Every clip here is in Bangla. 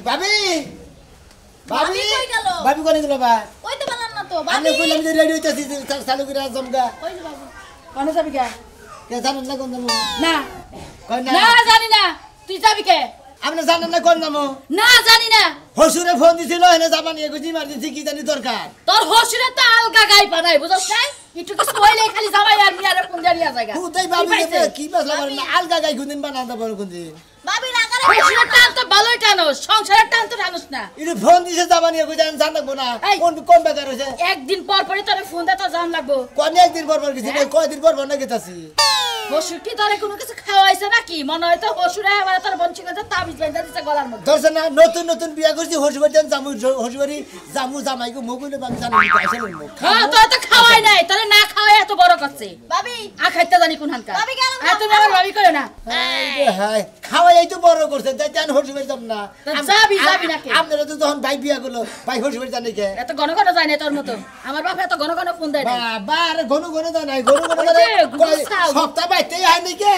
ভাবি ভাবি কই গেল? ভাবি কোনে গেল বা? ওই তো বানান না তো ভাবি। আমি কইলাম যে রেডি হইতাছি চালু করে জমগা। ওই যে বাবু। কোনে যাবি কে? কে জানেন না কোন যাবো? না কই না। না জানি না তুই যাবি কে? আপনি জানেন না কোন যাবো? না জানি না হসুরে ফোন দিছিল এনে জাপানি এগুজি ইমার্জেন্সি কি জানি দরকার। তোর হসুরে তো আলগা গাই পানাই বুঝছ নাই একটু কিছু হইলে খালি জামাই আর মিয়ারে ফোন দিয়া জায়গা হুদাই ভাবি কি বাসলা করেন না আলগা গাই কোনদিন বানা দাও কোনদিন। ভাবি রাগারে হসুরের টান তো ভালোই টানোস সংসারের টান তো টানোস না ইনি ফোন দিছে জাপানি এগুজি আমি জানবো না এই। কোন বেকার হইছে। একদিন পর পরই তোরে ফোন দে তো জান লাগবো কোন একদিন পর পর কিছু কয়দিন পর পর না গেতাছি। হসুর কি তোরে কোনো কিছু খাওয়াইছে নাকি মনে হয় তো হসুরে এবার তোর বঞ্চি করে তাবিজ বাইন্দা দিছে গলার মধ্যে ধরছে না নতুন বিয়া করছি হসুবাড়ি হসুবাড়ি জামু জামাইকে মুগুলে আমি জানি না আসলে মুখ হ্যাঁ তোর তো খাওয়াই নাই তোরে না খাওয়াই এত বড় করছে ভাবি আ খাইতে জানি কোন হানকা ভাবি গেল না। আর তুমি আমার ভাবি কইও না হ্যাঁ খাওয়াই এই তো বড় করছে তাই জান হসুবাড়ি যাব না। তা যাবি নাকি? আপনারা তো যখন ভাই বিয়া করলো ভাই হসুবাড়ি জানে কে? এত ঘন ঘন যায় না তোর মতো আমার বাপ এত ঘন ঘন ফোন দেয় না বাবা আরে ঘন ঘন তো নাই ঘন ঘন ওই যে গুগুসাও। সপ্তাহ বাইতেই হয় নাকি?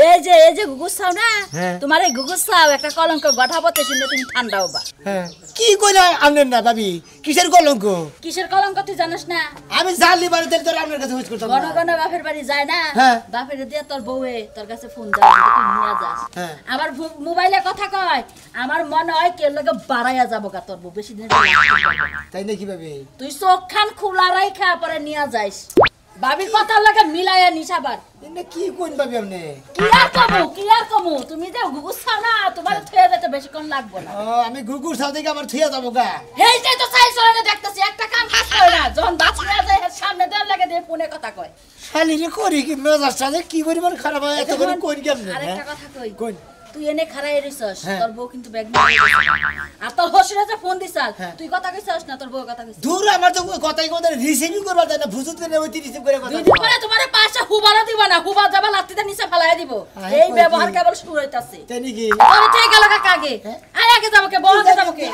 এই যে গুগুসাও না হ্যাঁ। তোমার এই গুগুসাও একটা কলঙ্ক গঠাপতে শুনলে তুমি ঠান্ডা হবা হ্যাঁ কি কইলা আমনেন না ভাবি কিসের কলঙ্ক? কিসের কলঙ্ক তুই জানিস না আমি জানলি বারে তেল তোর আপনার কাছে হুজ করতাম ঘন না। ঘন বাপের বাড়ি যায় না হ্যাঁ। বাপের দিয়ে তোর বউয়ে তোর কাছে ফোন দেয় তুই নিয়ে যাস হ্যাঁ। আমার মোবাইলে কথা কয় আমার মনে হয় কেউ লোকে বাড়াইয়া যাবো গা তোর বউ বেশি দিন তাই নাকি ভাবি? তুই চোখ খান খোলা রাইখা পরে নিয়ে যাইস ভাবির কথা লাগে মিলাইয়া নিসাবার এনে কি কোন ভাবি আপনি? কি আর কমু তুমি যে গুগুসাও না তোমার থয়ে যেতে বেশিক্ষণ লাগবে না ও আমি গুগুর সাথে থেকে আমার থিয়া যাবো গা। হেই যে তো চাই চলে দেখতেছি একটা কাম কাজ করে না যখন বাঁচিয়ে যায় এর সামনে দেওয়ার লাগে দিয়ে ফোনে কথা কয় শালিরে করি কি মেজাজটা যে কি পরিমাণ খারাপ হয় এত করে কোন কেমনে? আরেকটা কথা কই কোন? তুই এনে খাড়াই রইছস হ্যাঁ। তোর বউ কিন্তু ব্যাগ নিয়ে গেছে। আর তোর হসিরা যে ফোন দিছাল হ্যাঁ। তুই কথা কইছস না তোর বউ কথা কইছস দূর আমার তো কথাই কথা রিসিভিং করবা যায় না ফুসুত করে ওই রিসিভ করে কথা দুই দিন পরে তোমার পাশে হুবারা দিব না হুবা যাবা লাত্তিতে নিচে ফেলাই দিব আয় এই কই ব্যবহার কি? কেবল শুরু হইতাছে তাই নাকি? তোর ঠিক গেল কাকা আগে হ্যাঁ? আয় আগে যাবো কে বউ আগে যাবো কে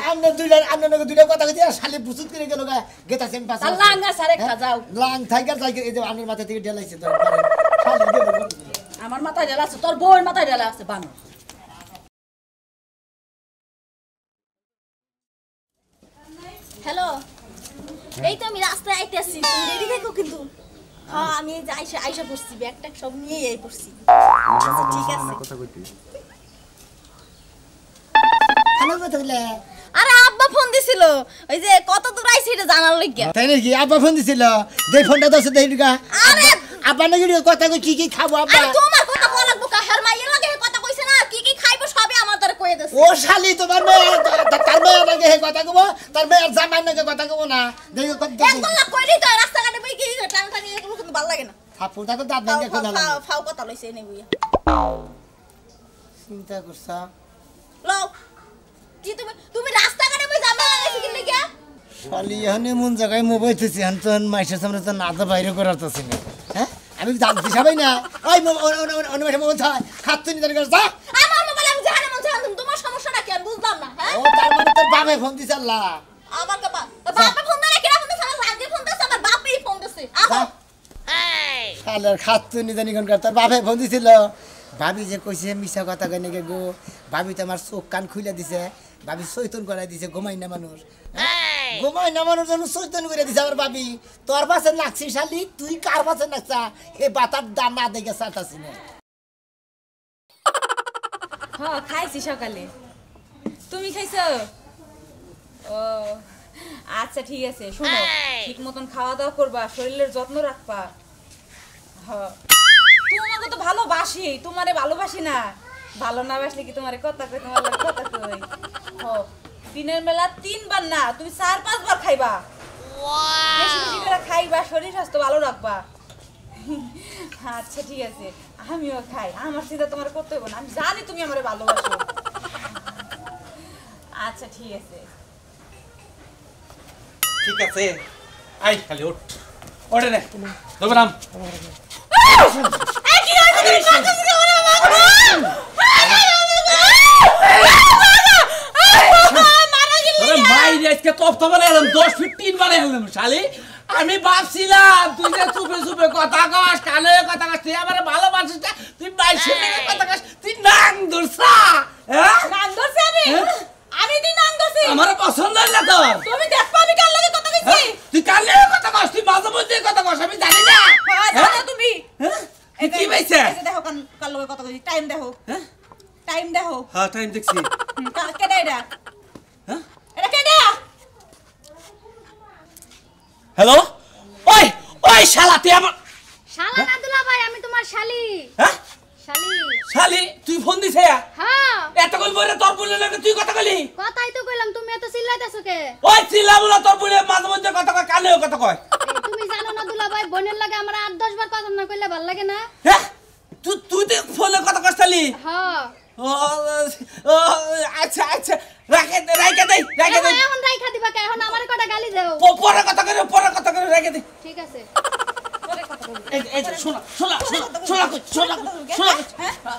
আপনার দুইটা কথা কইতে শালি ফুসুত করে গেল গা গেতাছেন পাশে তার লাঙ্গা সারে খা যাও লাং থাইগার থাইগার এই যে আপনার মাথা থেকে ঢেলাইছে তো শালি গেল আমার মাথায় ঢেলা আছে তোর বউয়ের মাথায় ঢেলা আছে বানো হ্যালো এই তো আমি রাস্তায় আইতেছি তুমি রেডি থাকো কিন্তু হ্যাঁ আমি এই যে আইসা পড়ছি ব্যাগ ট্যাগ সব নিয়ে এই পড়ছি আচ্ছা ঠিক আছে হ্যালো কথা বলে আরে আব্বা ফোন দিছিল ওই যে কত দূর আইছে এটা জানার লাগিয়া তাই নাকি? আব্বা ফোন দিছিল যে ফোনটা দশ দেই আরে আব্বা নাকি কথা কই কি খাবো আব্বা? আরে তোমার কথা বলা লাগবো কাহার মাইয়ের লাগে কথা কইছে না কি খাইবো সবই আমার দ্বারা কইয়ে দিছে ও শালি তোমার মেয়ে তার মেয়ের নাকি হে কথা কব তার মেয়ের জামাই নাকি কথা কব না দেখো একদম না কইলি তো রাস্তাঘাটে বই কি টান টানি এগুলো কিন্তু ভালো লাগে না থাপুর থাকো দাঁত ভেঙে কথা লাগে ফাও কথা লইছে এনে বুইয়া চিন্তা করছা লও কি তুমি রাস্তাঘাটে বই জামা লাগাইছি কি লাগিয়া শালি এখানে মন জায়গায় মোবাইল থুছি আনতন মাইশের সামনে তো না তো বাইরে করাতেছি না হ্যাঁ আমি জানতে সবাই না ওই অন্য মাসে মোবাইল থাক খাচ্ছি নি জানি যা আমার মোবাইল আমি জাহানে মন চালাম তোমার সমস্যাটা কি আমি বুঝলাম না হ্যাঁ ও তার মানে তোর বাপে ফোন দিছে আল্লাহ আমার বাবা ফোন দেয় কিরা ফোন দিছে আমার লাগে ফোন দিছে আমার বাপই ফোন দিছে আহো শালার খাচ্ছি নি জানি কোন তোর বাপে ফোন দিছিল ভাবি যে কইছে মিছা কথা কই নাকি গো ভাবি তো আমার চোখ কান খুলে দিছে ভাবি চৈতন করাই দিছে ঘুমাই না মানুষ ঘুমাই না মানুষ যেন চৈতন করে দিছে আমার ভাবি তোর পাশে নাচছি শালি তুই কার পাশে নাচছা এই বাতার দাম না দেখে চাটাছি না হ্যাঁ খাইছি সকালে তুমি খাইছো ও আচ্ছা ঠিক আছে শোনো ঠিক মতন খাওয়া দাওয়া করবা শরীরের যত্ন রাখবা হ্যাঁ তোমাকে তো ভালোবাসি তোমারে ভালোবাসি না ভালো না বাসলে কি তোমারে কথা কই তোমার লাগে কথা কই হ্যাঁ দিনের বেলা 3 বার না তুমি 4-5 বার খাইবা বেশি বেশি করে খাইবা শরীর স্বাস্থ্য ভালো রাখবা আচ্ছা ঠিক আছে আমিও খাই আমার চিন্তা তোমার করতে হবে না আমি জানি তুমি আমারে ভালোবাসো আচ্ছা ঠিক আছে ঠিক আছে আই খালি ওঠ ওঠে নে ধরবে নাম কি হইছে তুমি কাছে কি ওরে মারো আরে মাইরে আজকে তফতা বানাই এলাম 10 ফিট 3 বানাই এলাম শালি আমি ভাবছিলাম তুই যে চুপে চুপে কথা কস কানে কথা কস তুই আমার ভালোবাসিস তুই বাইশে কথা কস তুই নাং দূরসা হ্যাঁ টাইম দেখো হ্যাঁ টাইম দেখছি কেডা এটা হ্যাঁ এটা কেডা হ্যালো ওই ওই শালা তুই আমার শালা না দুলা ভাই আমি তোমার শালি হ্যাঁ শালি শালি তুই ফোন দিছে হ্যাঁ এত কল বলে তোর বলে লাগে তুই কথা কইলি কথাই তো কইলাম তুমি এত চিল্লাইতেছো কে ওই চিল্লাবো তোর বলে মাঝে মধ্যে কথা কয় কানেও কথা কয় এই, তুমি জানো না দুলা ভাই বোনের লাগে আমার 8-10 বার কথা না কইলে ভালো লাগে না হ্যাঁ তুই তুই তো ফোনে কথা কইছলি হ্যাঁ ও ও আচ্ছা আচ্ছা রাখে দে এখন রাইখা দিবা কে এখন আমারে কটা গালি দাও পরে কথা করে রাখে দে ঠিক আছে এই শোনা হ্যাঁ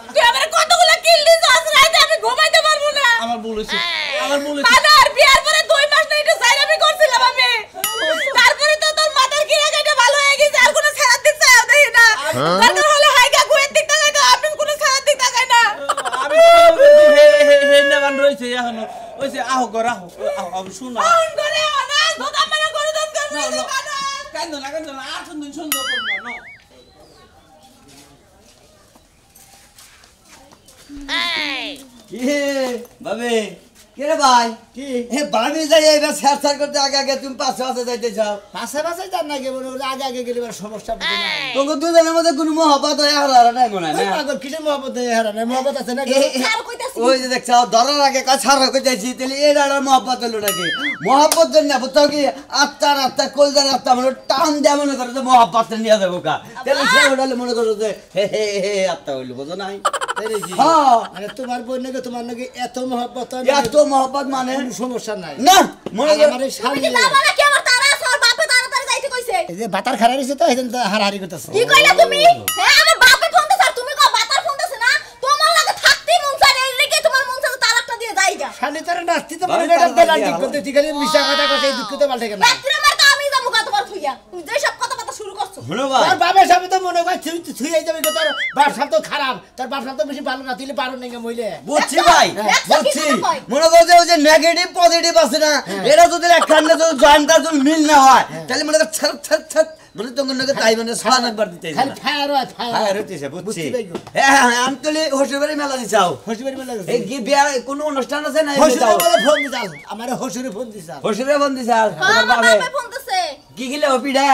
তুই আমারে কতগুলো কিল দিছস রাইতে আমি ঘুমাইতে পারবো না আমার ভুল হইছে বাজার বিয়ার পরে 2 মাস না এটা সাইড আমি করছিলাম আমি তারপরে তো তোর মাথার কিরা গাইটা ভালো হয়ে গেছে আর কোনো ছাড় দিতে দেই না দরকার হলে হাইগা গুয়ের দিক তাকাই না আপনি কোনো ছাড় দিক তাকাই না আমি হে না গান রইছে এখন ওইছে আহ গো রাহো আমি শুনা ফোন করে না ধোকা মেরে করে দন করবে কান্দো না আর শুন সুন্দর করব না কি বাবে কে রে ভাই কি হে ভাবি যাই এবার শেয়ার করতে আগে আগে তুমি পাশে পাশে যাইতে চাও পাশে যান না কে বলে আগে আগে গেলে এবার সমস্যা বুঝি না তোকে দুজনের মধ্যে কোনো মহব্বত হয়ে হারা নাই মনে হয় না পাগল কিসের মহব্বত হারা নাই মহব্বত আছে না ছাড় কইতাছি ওই যে দেখছো ধরার আগে কাছার হয়ে যাইছি তাহলে এই দাঁড়ার মহব্বত হলো নাকি মহব্বত জন্য বুঝতাও কি আত্মা কলজার আত্মা মনে টান দেয়া মনে করো যে মহব্বত নিয়ে যাবো কা তাহলে সে ওটালে মনে করো যে হে আত্মা হইলো বোঝো নাই হ্যাঁ মানে তোমার বোন নাকি তোমার নাকি এত মহব্বত এত মহব্বত মানে কোনো সমস্যা নাই না মনে করো আমার এই তুমি শালি কি জানো না কি আমার তারা আছে আর বাপে তাড়াতাড়ি যাইতে কইছে এই যে বাতার খারাপ হইছে তো এদিন তো হারাহারি করতেছে কি কইলা তুমি হ্যাঁ আমার বাপে ফোন দিছ আর তুমি কো বাতার ফোন দিছ না তোমার লাগে থাকতে মন চায় এই লেগে তোমার মন চায় তালাকটা দিয়ে যাইগা শালি তোর নাস্তি তো মনে করে বেলা ঠিক করতে ঠিক আছে মিশা কথা কথা এই দুঃখ তো পাল্টে কেন রাত্রে মার তো আমি যাবো গা তোমার থুইয়া তুমি যে সব কথা শুরু করছো শুনো ভাই তোর বাবার সামনে তো মনে হয় তুই এই যাবি তোর বাপ সাহেব তো খারাপ তোর বাপ সাহেব তো বেশি ভালো না তুই পারো নাই মইলে বুঝছি ভাই একশো কি বুঝছি কথা কয়? মনে করছে ওই যে নেগেটিভ পজিটিভ আছে না এরা যদি একখানে যদি জয়েন্টটা যদি মিল না হয় তাহলে মনে কর ছাত মানে তোমার নাকি তাই মানে সান একবার দিতে খালি ফায়ার হয় হ্যাঁ ফায়ার হইতেছে বুঝছি বুঝছি ভাই গো। হ্যাঁ আমি তো হসুবাড়ি মেলা দিছাও হসিবাড়ি মেলা এই কি বিয়া কোনো অনুষ্ঠান আছে না হসিরে বলে ফোন দিছাল আমার হসিরে ফোন দিছাল হসুরে ফোন দিছাল হ্যাঁ আমার বাপে ফোন দিছে কি গিলে পিঠা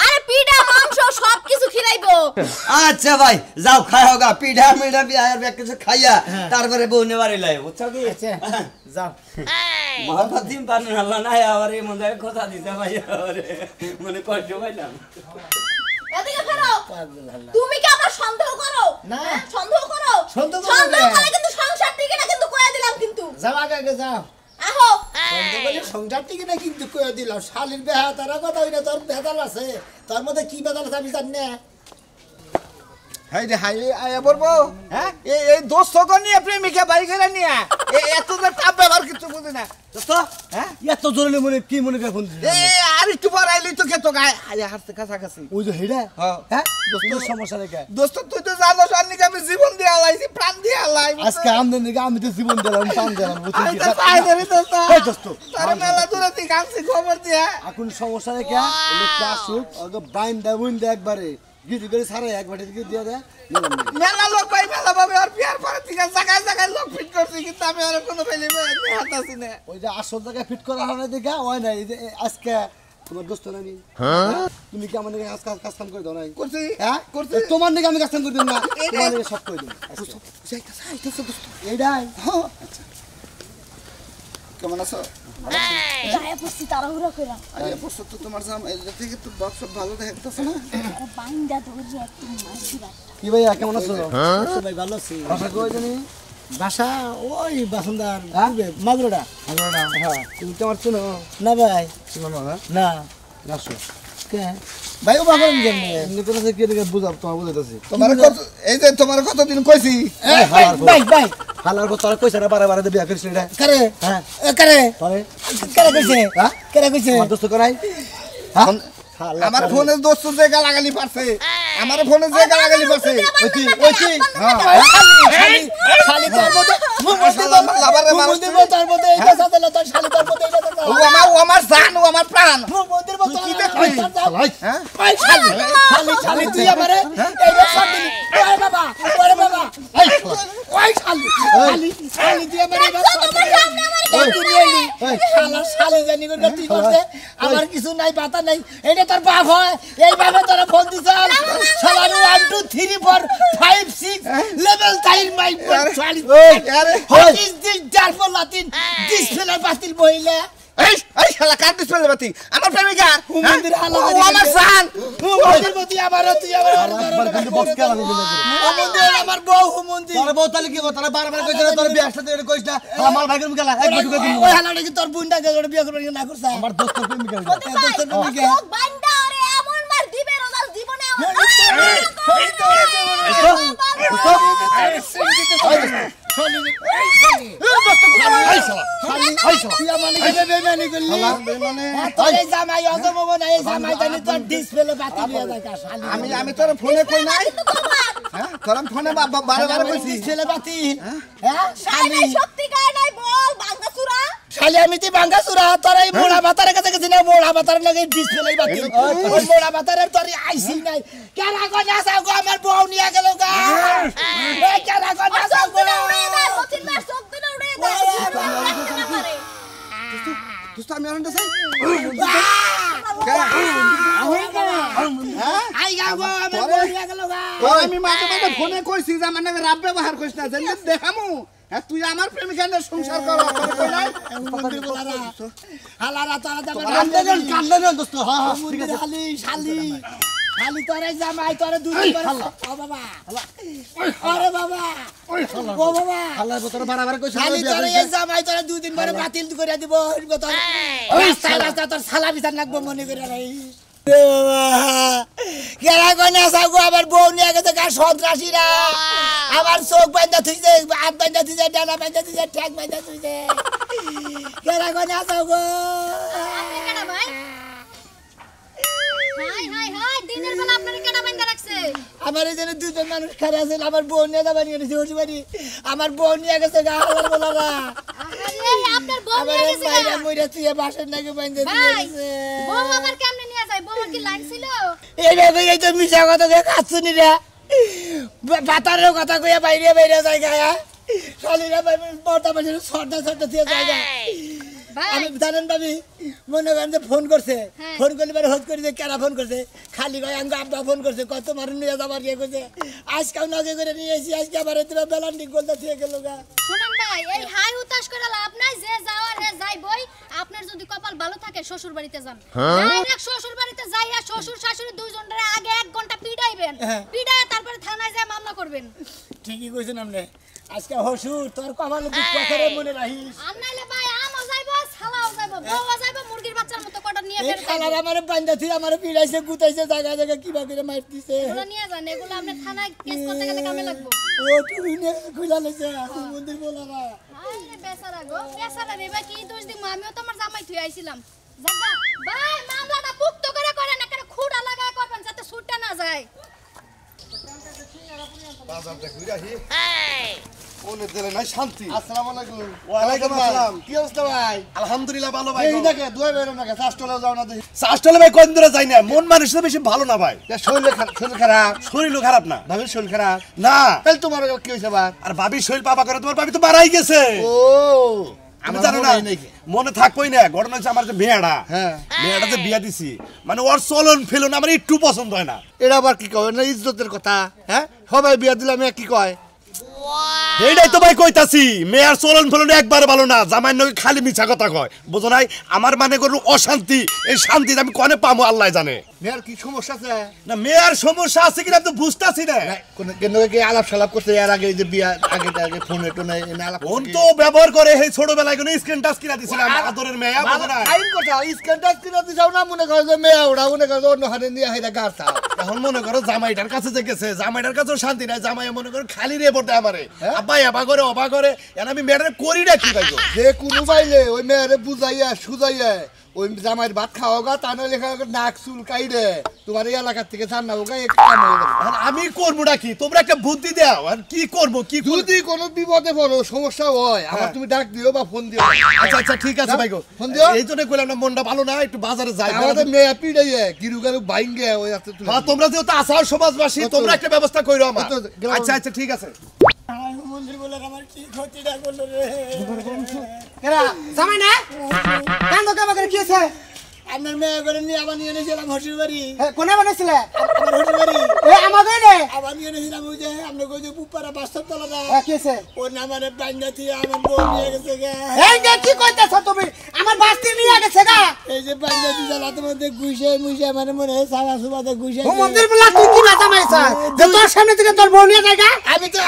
আরে পিঠা মাংস সব কিছু খিলাইবো আচ্ছা ভাই যাও খাই হোগা পিঠা মিঠা বিয়ার ব্যাগ কিছু খাইয়া তারপরে বউনে বাড়ি লাই বুঝছো কি আচ্ছা যাও মহাপাত দিন পারেন আল্লাহ না আবার এই মনে কথা দিতে ভাই মনে কষ্ট পাইলাম এদিকে ফেরো পাগল আল্লাহ তুমি কি আমার সন্দেহ করো না। হ্যাঁ, সন্দেহ করো সন্দেহ করবো সন্দেহ না। করে কিন্তু সংসার টিকে না কিন্তু কইয়া দিলাম কিন্তু যাও আগে যাও আহো সন্দেহ করলে সংসার থেকে না কিন্তু কয়ে দিলাম শালির বেহা তারা কথা হইনা তোর বেদাল আছে তোর মধ্যে কি বেদাল আছে আমি জানি না হাই রে হাই আয়া বলবো হ্যাঁ এই দোস্ত নিয়ে প্রেমিকা বাড়ি করে নিয়ে এত টাপ ব্যবহার কিছু বুঝি না দোস্ত হ্যাঁ এত জরুরি মনে কি মনে করে ফোন এ আর একটু পড়াইলি তো খেতো গায়ে আয়া হাসতে কাছাকাছি ওই যে হেডা হ্যাঁ দোস্ত সমস্যা রেখে দোস্ত তুই তো জানো সান্নিকে আমি জীবন দিয়ে আলাইছি প্রাণ দিয়ে আলাই আজকে আমদের দিকে আমি তো জীবন দিলাম পান দিলাম আমি তো পাই ধরি দোস্ত এই দোস্ত তার মেলা দূরে তুই কাঁদছি খবর দিয়ে এখন সমস্যা রেখে লোকটা আসুক ওকে বাইন দেয় বুন দেয় একবারে গিরি করে সারা একবারে দিকে দিয়ে দেয় মেলা লোক পাই মেলা পাবে আর বিয়ার পরে থেকে জায়গায় জায়গায় লোক ফিট করছি কিন্তু আমি আর কোনো ফেলি হাতাছি না ওই যে আসল জায়গায় ফিট করা হয় না দেখে হয় না এই যে আজকে তোমার দোস্ত না নি তুমি কি আমার দিকে কাজ কাম করে দাও নাই করছি হ্যাঁ করছি তোমার দিকে আমি কাজ কাম করে দিই না এইটাই। তোমার দিকে সব করে দিই এইটাই কেমন আছো গায়ে পড়ছি তাড়াহুড়া কইরা আরে পরশু তো তোমার জাম এই থেকে তো বাপ সব ভালো দেখতেছ না আরে বাইন্দা ধরে একটু মারছি বাট কি ভাইয়া কেমন আছো ভাই ভালো আছি ভাষা কই জানি বাসা ওই বাসন্দার হ্যাঁ? মাগুরোটা হ্যাঁ তুমি তো আমার চিনো না ভাই চিনো না হ্যাঁ না আসো কে ভাই ও বাগর কেমনে এমনি করে যে কি দিকে বুঝাব তোমার বুঝাইতাছি তোমার কত এই যে তোমার কতদিন কইছি ভাই হালার পর তোরা কইছ না বারে বারে বিয়া করিস রে কারে হ্যাঁ কারে তোরে কারে কইছে হ্যাঁ কারে কইছে আমার দোস্ত করাই আমার ফোনে দোস্ত যে গালাগালি পারছে আমার ফোনে যে গালাগালি পারছে ওইটি শালি তোর মধ্যে লাভারে মানুষ তোর মধ্যে এইটা সাজালো তোর শালি তোর মধ্যে এইটা সাজালো ও আমার জান ও আমার প্রাণ মন্দির মতো কি দেখবি? হ্যাঁ শালি তুই আমারে এই রকম দিলি ওরে বাবা ওরে বাবা ওই শালি শালি শালি দিয়ে মানে শালি জানি করে তুই করছে আমার কিছু নাই পাতা নাই এটা তোর বাপ হয় এইভাবে তোরা ফোন দিছ শালার 1 2 3 4 5 6 লেভেল টাইম মাই শালি হোয়াট ইজ দিস ডারফল লাতিন ডিসপ্লে বাতিল বইলা এই শালা কাট ডিসপ্লে বাতি আমার প্রেমিকা হুমন্দির হালা ও আমার জান হুমন্দির প্রতি আবার তুই আবার কিন্তু বস কে লাগবে হুমন্দির আমার বউ হুমন্দির তোর বউ তাহলে কি কথা তোরা বারবার কইছ না তোর বিয়ে আসতে কইছ না আমার ভাগের মুখে এক বটুকে দিন ওই হালাটা কি তোর বুনটা গেল বিয়ে করবে না করছ আমার দোস্ত প্রেমিকা দোস্তের প্রেমিকা চোখ বান্দা আরে এমন মার দিবে রোজাল জীবনে এমন আমি তোর ফোনে কই নাই তোর ফোনে বারবার কইছি ছেলে বাতি শালি শক্তি গায় নাই বল বাঙ্গা চুরা শালি আমি তুই বাঙ্গা চুরা তোর এই মোড়া বাতারের কাছে গেছি না মোড়া বাতার লাগে ডিসপ্লে বাতি ওই মোড়া বাতারের তোর আইসি নাই কেন কোন আসা গো আমার বউ নিয়ে গেল গা এই কেন কোন আসা গো মতিন মার চোখ দিলে উড়ে যায় দোস্ত আমি আনন্দ চাই আই গা গো আমার বউ নিয়ে গেল গা আমি মাঝে মাঝে ফোনে কইছি যে আমার নামে রাব ব্যবহার করিস না জানি দেখামু তুই আমার প্রেমিকা নিয়ে সংসার কর কই নাই হালারা তোরা কান্দন দোস্ত হ্যাঁ হ্যাঁ ঠিক আছে শালি শালি শালি তোরে জামাই তোরে দুই বার ও বাবা আরে বাবা ও বাবা আল্লাহ তোরা বারবার কইছ শালি তোরে এই জামাই তোরে দুই দিন পরে বাতিল করে দিব ওই সালা তোর সালা বিচার নাকবো মনে করে রাই রে বাবা কেরা কোনে সাগো আবার বউ নিয়ে গেছে গা সন্ত্রাসীরা আবার চোখ বাঁধা থইছে হাত বাঁধা থইছে ডানা বাঁধা থইছে ঠ্যাং বাঁধা থইছে কেরা কোনে সাগো কেডা ভাই হাই হাই হাই দিনের বেলা আপনারে কেডা বাইন্দা রাখছে আমার এই জন্য দুজন মানুষ খারাপ আছে আমার বউ নিয়ে যাবার নিয়ে গেছে ওটি বাড়ি আমার বউ নিয়ে গেছে গা হালার বলারা আরে আপনার বউ আমার নিয়ে গেছে বাইরে মইরা তুই বাসের নাকি বাইন্দা ভাই দিয়েছে বউ আমার কেমনে নিয়ে যায় বউর কি লাইন ছিল এই ভাবে এই তো মিছা কথা কয়ে কাচ্ছুনি রে বাতারের কথা কয়ে বাইরে বাইরে যায় গায়া শালিরা বড়টা বাজে সর্দা সর্দা দিয়ে যায় গা আমি জানেন ভাবি মনে করেন যে ফোন করছে ফোন করলে পরে হোজ করে যে কেরা ফোন করছে খালি কয় আঙ্গ আব্বা ফোন করছে কত মানুষ নিয়ে যাবার ইয়ে করছে আজকেও নগে করে নিয়ে এসেছি আজকে আবার তোরা বেলান্ডি গোলটা দিয়ে গেল গা শুনুন ভাই এই হাই উতাস করে লাভ নাই যে যাওয়ার হে যাইবই আপনার যদি কপাল ভালো থাকে শ্বশুর বাড়িতে যান ডাইরেক্ট শ্বশুর বাড়িতে যাইয়া শ্বশুর শাশুড়ি দুইজনের আগে 1 ঘন্টা পিটাইবেন পিটায় তারপরে থানায় যায় মামলা করবেন ঠিকই কইছেন আপনি আজকে হসুর তোর কপালে দুঃখ করে মনে রাখিস আর নাইলে ভাই আমও যাইবো ছালাও যাইবো বউও যাইবো মুরগির বাচ্চার মতো কটা নিয়ে এই ফের খালার আমারে বান্দা থি আমারে পিড়াইছে গুতাইছে জায়গা জায়গা কিবা করে মার দিছে এগুলো নিয়ে যান এগুলো আপনি থানায় কেস করতে গেলে কামে লাগবো ও তুমি নে খুলা লইছে মন্দির বলারা আরে বেচারা গো বেচারা রে ভাই কি দোষ দিমু আমিও তো আমার জামাই থুই আইছিলাম জাগা ভাই মামলাটা পুক্ত করে করেন একটা খুঁড়া লাগায় করবেন যাতে ছুটটা না যায় বাজারটা ঘুরে আসি ওনে দিলে নাই শান্তি আসসালামু আলাইকুম ওয়ালাইকুম আসসালাম কি অবস্থা ভাই আলহামদুলিল্লাহ ভালো ভাই এই নাকি দুই বের নাকি শাস্ত্রলে যাও না দেখি শাস্ত্রলে ভাই কোন দূরে যাই না মন মানুষের বেশি ভালো না ভাই শরীর খারাপ শরীরও খারাপ না ভাবির শরীর খারাপ না তাহলে তোমার কি হইছে বা আর ভাবি শরীর পাপা করে তোমার ভাবি তো মারাই গেছে ও আমি জানো না মনে থাকবোই না ঘটনা হচ্ছে আমার যে মেয়েটা হ্যাঁ মেয়েটা যে বিয়া দিছি মানে ওর চলন ফেলন আমার একটু পছন্দ হয় না এটা আবার কি কয় না ইজ্জতের কথা হ্যাঁ সবাই বিয়া দিলাম কি কয় এইটাই তো ভাই কইতাছি মেয়ার চলন ফলন একবারে ভালো না জামাই নয় খালি মিছা কথা কয় বুঝো নাই আমার মানে করু অশান্তি এই শান্তি আমি কনে পামো আল্লাহ জানে মেয়ের কি সমস্যা আছে না মেয়ার সমস্যা আছে কিনা আমি তো বুঝতাছি না কোন কেন কি আলাপ সালাপ করতে এর আগে যে বিয়া আগে ফোনে টোনে এনে আলাপ ফোন তো ব্যবহার করে এই ছোটবেলায় কোনো স্ক্রিন টাচ কিনা দিছিলাম আদরের মেয়া বুঝো না আইন কথা স্ক্যান টাচ কিনা দিছাও না মনে করো যে মেয়া ওড়া মনে করো অন্য হাতে নিয়ে হাইরা গাড়তা এখন মনে করো জামাইটার কাছে যে গেছে জামাইটার কাছেও শান্তি নাই জামাই মনে করো খালি রে পড়তে আমারে আব্বা এবা করে অবা করে এন আমি মেয়েটারে করি না কি ভাই যে কোনো বাইলে ওই মেয়েরে বুঝাইয়া সুজাইয়া ওই জামাইয়ের ভাত খাওয়া গা তা নইলে নাক চুল কাইরে তোমার এই এলাকার থেকে জান না ওগা একটা কাম হয়ে যাবে এখন আমি করবোটা কি তোমরা একটা বুদ্ধি দাও আর কি করব কি যদি কোনো বিপদে পড়ো সমস্যা হয় আমার তুমি ডাক দিও বা ফোন দিও আচ্ছা আচ্ছা ঠিক আছে ভাই গো ফোন দিও এই জন্য কইলাম না মনটা ভালো না একটু বাজারে যাই আমাদের মেয়ে পিড়াইয়ে গিরু গারু বাইঙ্গে ওই আছে তুমি হ্যাঁ তোমরা যেহেতু আসার সমাজবাসী তোমরা একটা ব্যবস্থা কইরো আমার তো, গেলাম। আচ্ছা আচ্ছা ঠিক আছে মন্দির বলে আমার কি ক্ষতিটা করলো রে কেরা জামাই না কান্দ কামাকে কি আছে আপনার মেয়ে করে নিয়ে আবার নিয়ে এনেছিলাম হসুর বাড়ি কোনে বানাইছিলে আমার হসুর বাড়ি আমাদের নে আবার নিয়ে এনেছিলাম ওই যে আমরা কই যে পুপারা বাস্তব তলাটা কি আছে ওর নাম মানে বাঙ্গা থেকে আমার বউ নিয়ে গেছে গা এই যে কি কইতাছ তুমি আমার বাস্তি নিয়ে গেছে গা এই যে বাঙ্গা থেকে রাতের মধ্যে গুইছে মুইছে মানে মনে হয় সারা সুবাদে গুইছে ও মন্দির বলা তুই কি বাতা মাইছ যে তোর সামনে থেকে তোর বউ নিয়ে যায়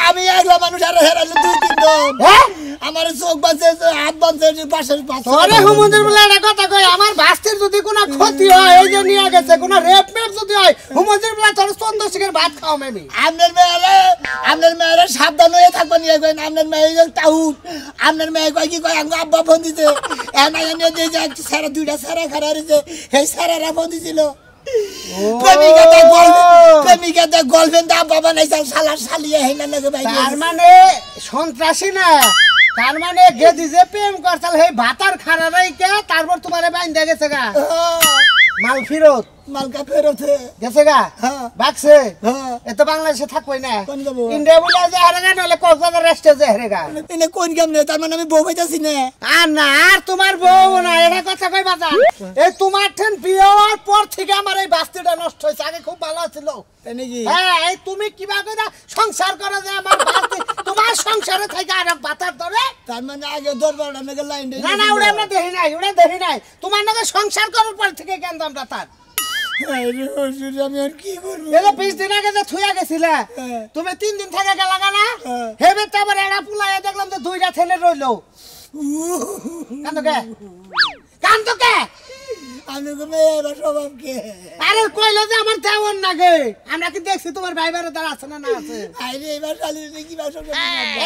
আমি একলা মানুষ আর হেরালো 2-3 জন হ্যাঁ আমার চোখ বাঁচে হাত বাঁচে পাশের পাশে আরে হুমন্দির বলে একটা কথা কই আমার বাস্তির যদি কোনো ক্ষতি হয় এই যে নিয়ে গেছে কোনো রেপ মেপ যদি হয় হুমন্দির বলে তোর চন্দ্রশেখর ভাত খাও আমি আপনার মেয়েরা সাবধান হয়ে থাকবেন নিয়ে কই আপনার মেয়ে টাউট আপনার মেয়ে কই কি কই আব্বা ফোন দিতে এনা এনে দিয়ে যে সারা দুইটা সারা খারা রইছে এই সারারা ফোন দিছিল প্রেমিকাতে গার্লফ্রেন্ড আব্বা বানাইছে শালা শালিয়ে হেনা লাগে ভাই তার মানে সন্ত্রাসী না তার মানে গেদি যে প্রেম করছাল সেই ভাতার খারা রাইকে তারপর তোমারে বাইন্ধা গেছে গা মাল ফেরত মালকা ফেরত গেছে গা বাক্সে এত বাংলাদেশে থাকবই না ইন্ডিয়া বলে যে হারেগা নাহলে কক্সবাজার রেস্টে যে হারেগা এনে কোন কেমনে তার মানে আমি বউ পাইতাছি না আর না আর তোমার বউ না এটা কথা কই বাজার এই তোমার ঠেন বিয়ের পর থেকে আমার এই বাস্তিটা নষ্ট হয়েছে আগে খুব ভালো ছিল নাকি হ্যাঁ এই তুমি কিবা করে সংসার করা যায় আমার বাস্তি তোমার সংসারে থেকে আর বাতার ধরে তার মানে আগে দরবার আমাকে লাইন না না ওটা আমরা দেখি নাই তোমার নাকি সংসার করার পর থেকে কেন আমরা তার আমি আর কি করবো এই 20 দিন আগে যে থুয়া গেছিলে তুমি 3 দিন থেকে গেলা না হেবে তারপর এড়া পুলায় দেখলাম যে দুইটা ছেলে রইলো কান্দো কে আমি মেয়ের স্বভাব কে আরে কইলো যে আমার তেমন নাগে আমরা কি দেখছি তোমার ভাই বারে তার আছে না আছে আরে এবার চালিয়ে কি ভাষা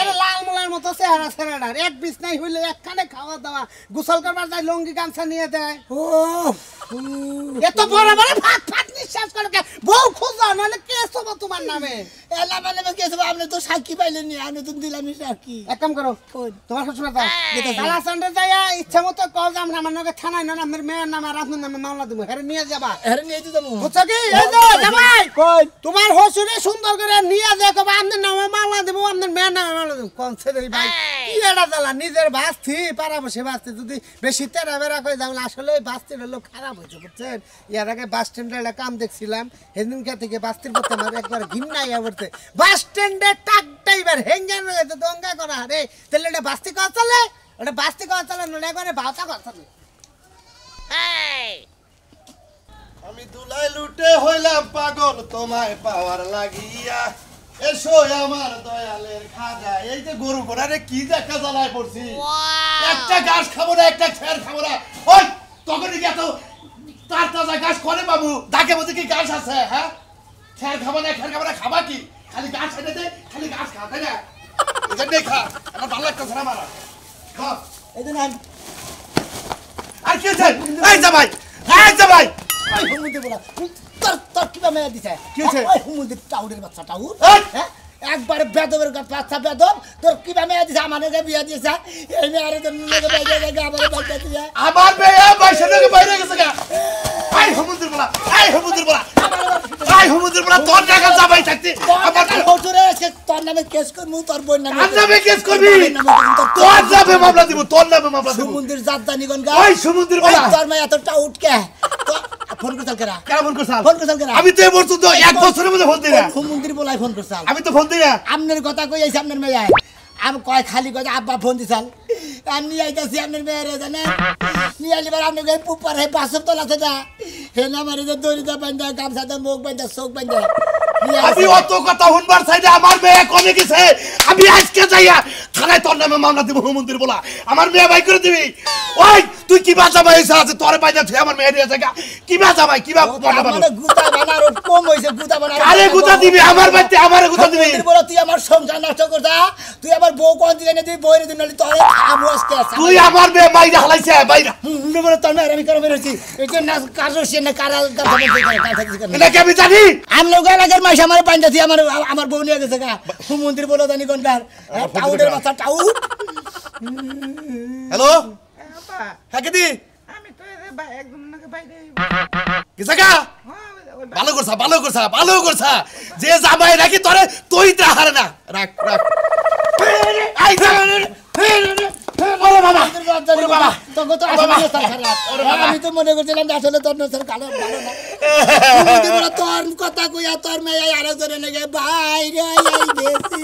আরে লাল মোলার মতো চেহারা ছেড়াটার এক বিছ নাই হইলে একখানে খাওয়া দাওয়া গোসল করবার যায় লঙ্গি গামছা নিয়ে দেয় ও এত বড় বড় ফাট নিঃশ্বাস করে বউ খোঁজা নাহলে কেস হবে তোমার নামে এলা মানে কেস হবে আপনি তো সাক্ষী পাইলেন নি আমি তো দিলাম সাক্ষী এক কাম করো তোমার শ্বশুর দাও তালা সান্ডে যায় ইচ্ছা মতো কল আমরা আমার নামে থানায় না আমার মেয়ের নামে আর আপনার নামে মামলা দেবো হেরে নিয়ে যাবা হেরে নিয়ে তো যাবো বুঝছো কি এই যে জামাই কই তোমার শ্বশুরে সুন্দর করে নিয়ে যায় কবা আপনার নামে মামলা দেবো আপনার মেয়ের নামে মামলা দেবো কোন ছেলে ভাই কি এটা জ্বালা নিজের বাস্তি পারাবসে বাস্তি যদি বেশি তেরা বেড়া করে যাও আসলে বাস্তির লোক খারাপ হয়েছে বুঝছেন ইয়ার আগে বাস স্ট্যান্ডে একটা কাম দেখছিলাম সেদিনকার থেকে বাস্তির প্রতি আমার একবার ঘৃণা ইয়া করতে বাস স্ট্যান্ডে টাকটা এবার হেঙ্গান হয়ে যেত দঙ্গা করা রে তাহলে এটা বাস্তি কথা চলে ওটা বাস্তি কথা চলে নলে করে বাতা কথা চলে আমি দুলাই লুটে হইলাম পাগল তোমায় পাওয়ার লাগিয়া এসো আমার দয়ালের খাজা এই যে গরু ঘোড়ারে কি দেখা জ্বালায় পড়ছি একটা ঘাস খাবো না একটা খের খাবো না ওই তখন কি এত তার তাজা ঘাস করে বাবু ডাকে বলতে কি ঘাস আছে হ্যাঁ খের খাবো না খাবা কি খালি ঘাস এনে দে খালি ঘাস খা তাই না এটা দেখা আমার ভালো লাগতেছে না মারা এই যে আর কি আছে এই যা ভাই হুমুন্দি বলা তোর কিবা মেয়ে দিছে কি হয়েছে? হুমুন্দি টাউডের বাচ্চা টাউড এই! হ্যাঁ একবারে বেদবের বাচ্চা বেদব তোর কিবা মেয়ে দিছে আমার বিয়া দিয়েছে এই মেয়ে আরে তোর মেয়ে বাইরে আমার বাইরে দিছে আমার মেয়ে বাইশে থেকে বাইরে গেছে গা আই হুমুন্দির বলা তোর টাকা যাবাই থাকতে আমার হুজুরে তোর নামে কেস করমু তোর বোন নামে তোর নামে কেস করবি তোর নামে মামলা দিব সমুদ্রের জাতদানি গন গা ওই সমুদ্রের বলা তোর মেয়ে এত টাউড কে ফোন করছাল কেরা কেমন করছাল ফোন করছাল কেরা আমি তো এই পর্যন্ত এক বছরের মধ্যে ফোন দিই না সমুদ্রের বলাই ফোন করছাল আমি তো ফোন দিই না আপনার কথা কই আইছে আপনার মেয়ে আমি কয় খালি কয় আব্বা ফোন দিছাল আমি নিয়ে আইতাছি আপনার মেয়েরে জানেন নিয়ে আইলিবার আপনি কই পুপার হে বাসব তোলা থেকে হে না মারি যে দড়িটা বান্ধা গামছাতে মুখ বান্ধা চোখ বান্ধা আমি অত কথা শুনবার চাইলে আমার মেয়ে কমে গেছে আমি আজকে যাইয়া থানায় তোর নামে মামলা দিব হুমন্দির বলা আমার মেয়ে বাই করে দিবি ওই তুই কি বাজা ভাই আছে তোরে বাইজা তুই আমার মেয়ে দিয়ে জায়গা কি বাজা ভাই কি মানে গুতা বানার কম হইছে গুতা বানার আরে গুতা দিবি আমার বাইতে আমারে গুতা দিবি বলো তুই আমার সংসার নষ্ট করতা তুই আমার বউ কোন দিকে নে তুই বইরে দিন নালি তোরে আমু আজকে তুই আমার মেয়ে বাইরে হালাইছে বাইরে বলো তোর মেয়ে আমি করে বেরোছি এই যে না কাজও সে না কারা এটা কি আমি জানি আমি লোক এলাকার মাইস আমার পাঞ্জাতি আমার বউ নিয়ে গেছে গা মন্দির বলো জানি কোনটার টাউডের বাচ্চা টাউড হ্যালো হ্যাঁ কেদি আমি তো একদম নাকি বাইরে কি জায়গা ভালো করছা যে জামাই রাখি তোরে তুই হারে না রাখ এই জালালে ওরে বাবা ওরে বাবা তোকে তো আসলে নেশা খারাপ। আমি তো মনে করছিলাম যে আসলে তোর নেশার ভালো ভালো না। তুমি তো বলো তোর কথা কইয়া তোর মেয়ে আরো ধরে নেগে বাইরে আই গেছি।